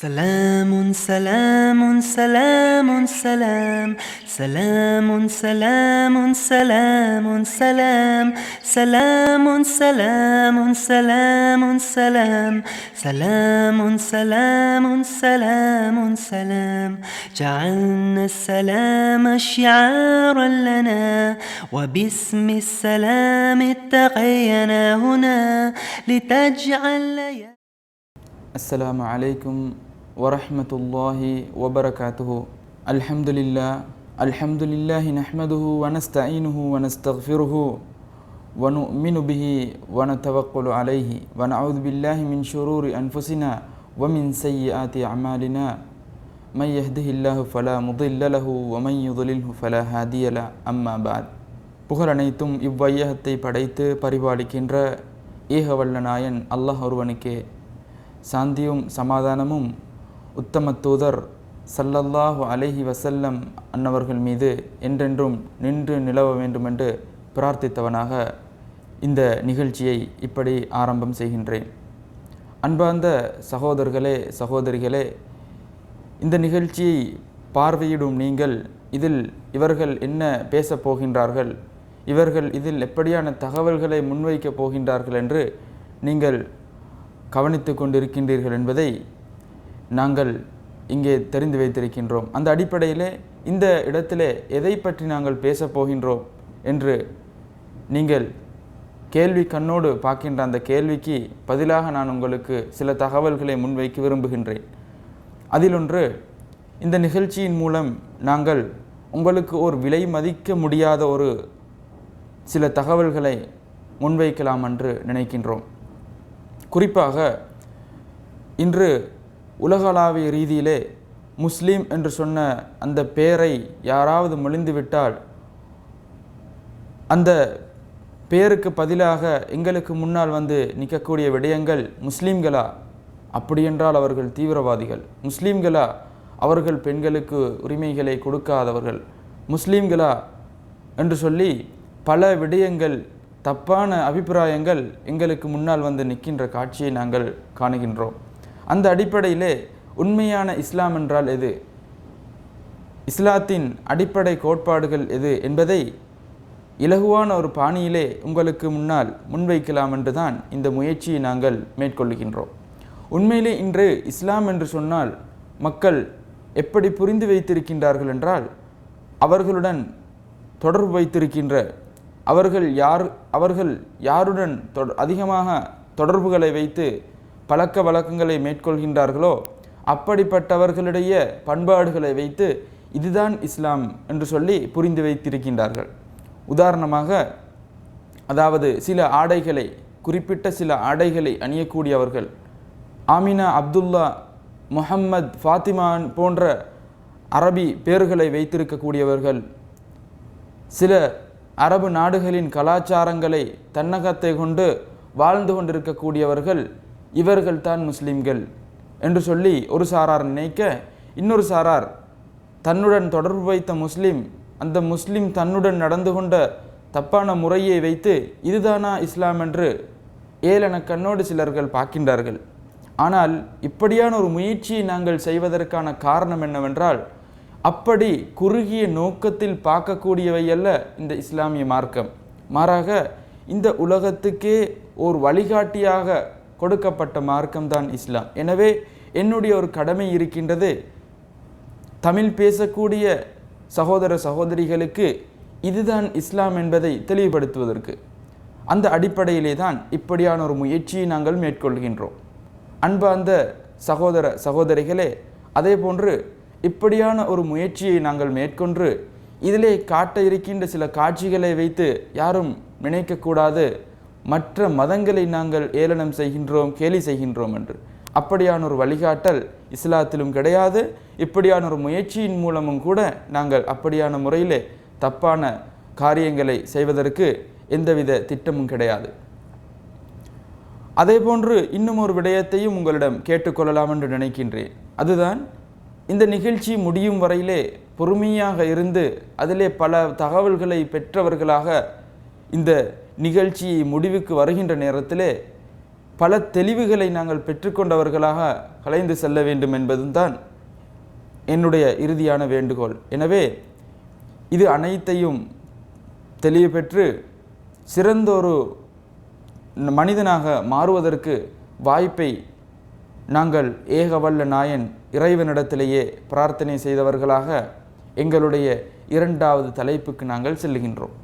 سلام سلام سلام سلام سلام سلام سلام سلام سلام سلام سلام سلام سلام سلام سلام سلام جعلنا السلام شعارا لنا وباسم السلام اتقينا هنا لتجعل السلام عليكم ورحمة الله وبركاته. الحمد لله نحمده ونستعينه ونستغفره ونؤمن به ونتوكل عليه ونعوذ بالله من شرور أنفسنا ومن سيئات أعمالنا من يهده الله فلا مضل له ومن يضلله فلا هادي له أما بعد. புகழ் அனைத்தும் இவ்வையகத்தை படைத்து பரிபாலிக்கின்ற ஏகவல்ல நாயன் அல்லாஹ் ஒருவனுக்கே சாந்தியும் சமாதானமும் உத்தம தூதர் ஸல்லல்லாஹு அலைஹி வஸல்லம் அன்னவர்கள் மீது என்றென்றும் நின்று நிலவ வேண்டுமென்று பிரார்த்தித்தவனாக இந்த நிகழ்ச்சியை இப்படி ஆரம்பம் செய்கின்றேன். அன்பார்ந்த சகோதரர்களே சகோதரிகளே, இந்த நிகழ்ச்சியை பார்வையிடும் நீங்கள் இதில் இவர்கள் என்ன பேசப் போகின்றார்கள், இவர்கள் இதில் எப்படியான தகவல்களை முன்வைக்கப் போகின்றார்கள் என்று நீங்கள் கவனித்து கொண்டிருக்கின்றீர்கள் என்பதை நாங்கள் இங்கே தெரிந்து வைத்திருக்கின்றோம். அந்த அடிப்படையிலே இந்த இடத்திலே எதை பற்றி நாங்கள் பேசப் போகின்றோம் என்று நீங்கள் கேள்வி கண்ணோடு பார்க்கின்ற அந்த கேள்விக்கு பதிலாக நான் உங்களுக்கு சில தகவல்களை முன்வைக்க விரும்புகின்றேன். அதிலொன்று, இந்த நிகழ்ச்சியின் மூலம் நாங்கள் உங்களுக்கு ஒரு விலை மதிக்க முடியாத ஒரு சில தகவல்களை முன்வைக்கலாம் என்று நினைக்கின்றோம். குறிப்பாக இன்று உலகளாவிய ரீதியிலே முஸ்லீம் என்று சொன்ன அந்த பெயரை யாராவது மொழிந்துவிட்டால் அந்த பெயருக்கு பதிலாக எங்களுக்கு முன்னால் வந்து நிற்கக்கூடிய விடயங்கள் முஸ்லீம்களா, அப்படியென்றால் அவர்கள் தீவிரவாதிகள், முஸ்லீம்களா அவர்கள் பெண்களுக்கு உரிமைகளை கொடுக்காதவர்கள், முஸ்லீம்களா என்று சொல்லி பல விடயங்கள், தப்பான அபிப்பிராயங்கள் எங்களுக்கு முன்னால் வந்து நிற்கின்ற காட்சியை நாங்கள் காணுகின்றோம். அந்த அடிப்படையிலே உண்மையான இஸ்லாம் என்றால் எது, இஸ்லாத்தின் அடிப்படை கோட்பாடுகள் எது என்பதை இலகுவான ஒரு பாணியிலே உங்களுக்கு முன்னால் முன்வைக்கலாம் என்றுதான் இந்த முயற்சியை நாங்கள் மேற்கொள்ளுகின்றோம். உண்மையிலே இன்று இஸ்லாம் என்று சொன்னால் மக்கள் எப்படி புரிந்து வைத்திருக்கின்றார்கள் என்றால், அவர்களுடன் தொடர்பு வைத்திருக்கின்ற அவர்கள் யாருடன் அதிகமாக தொடர்புகளை வைத்து பழக்க வழக்கங்களை மேற்கொள்கின்றார்களோ அப்படிப்பட்டவர்களுடைய பண்பாடுகளை வைத்து இதுதான் இஸ்லாம் என்று சொல்லி புரிந்து வைத்திருக்கின்றார்கள். உதாரணமாக, அதாவது சில ஆடைகளை, குறிப்பிட்ட சில ஆடைகளை அணியக்கூடியவர்கள், ஆமினா, அப்துல்லா, முஹம்மத், ஃபாத்திமான் போன்ற அரபி பேர்களை வைத்திருக்கக்கூடியவர்கள், சில அரபு நாடுகளின் கலாச்சாரங்களை தன்னகத்தை கொண்டு வாழ்ந்து கொண்டிருக்கக்கூடியவர்கள், இவர்கள் தான் முஸ்லீம்கள் என்று சொல்லி ஒரு சாரார் நினைக்க, இன்னொரு சாரார் தன்னுடன் தொடர்பு வைத்த முஸ்லீம், அந்த முஸ்லீம் தன்னுடன் நடந்து கொண்ட தப்பான முறையை வைத்து இதுதானா இஸ்லாம் என்று ஏளன கண்ணோடு சிலர்கள் பார்க்கின்றார்கள். ஆனால் இப்படியான ஒரு முயற்சியை நாங்கள் செய்வதற்கான காரணம் என்னவென்றால், அப்படி குறுகிய நோக்கத்தில் பார்க்கக்கூடியவை அல்ல இந்த இஸ்லாமிய மார்க்கம். மாறாக இந்த உலகத்துக்கே ஒரு வழிகாட்டியாக கொடுக்கப்பட்ட மார்க்கம்தான் இஸ்லாம். எனவே என்னுடைய ஒரு கடமை இருக்கின்றது, தமிழ் பேசக்கூடிய சகோதர சகோதரிகளுக்கு இதுதான் இஸ்லாம் என்பதை தெளிவுபடுத்துவதற்கு. அந்த அடிப்படையிலே தான் இப்படியான ஒரு முயற்சியை நாங்கள் மேற்கொள்கின்றோம். அன்பார்ந்த சகோதர சகோதரிகளே, அதே போன்று இப்படியான ஒரு முயற்சியை நாங்கள் மேற்கொண்டு இதிலே காட்ட இருக்கின்ற சில காட்சிகளை வைத்து யாரும் நினைக்கக்கூடாது மற்ற மதங்களை நாங்கள் ஏளனம் செய்கின்றோம், கேலி செய்கின்றோம் என்று. அப்படியான ஒரு வழிகாட்டல் இஸ்லாத்திலும் கிடையாது. இப்படியான ஒரு முயற்சியின் மூலமும் கூட நாங்கள் அப்படியான முறையிலே தப்பான காரியங்களை செய்வதற்கு எந்தவித திட்டமும் கிடையாது. அதே போன்று இன்னும் ஒரு விடயத்தையும் உங்களிடம் கேட்டுக்கொள்ளலாம் என்று நினைக்கின்றேன். அதுதான், இந்த நிகழ்ச்சி முடியும் வரையிலே பொறுமையாக இருந்து அதிலே பல தகவல்களை பெற்றவர்களாக இந்த நிகழ்ச்சியை முடிவுக்கு வருகின்ற நேரத்திலே பல தெளிவுகளை நாங்கள் பெற்றுக்கொண்டவர்களாக கலைந்து செல்ல வேண்டும் என்பதும் தான் என்னுடைய இறுதியான வேண்டுகோள். எனவே இது அனைத்தையும் தெளிவு பெற்று சிறந்தொரு மனிதனாக மாறுவதற்கு வாய்ப்பை நாங்கள் ஏகவல்ல நாயன் இறைவனிடத்திலேயே பிரார்த்தனை செய்தவர்களாக எங்களுடைய இரண்டாவது தலைப்புக்கு நாங்கள் செல்லுகின்றோம்.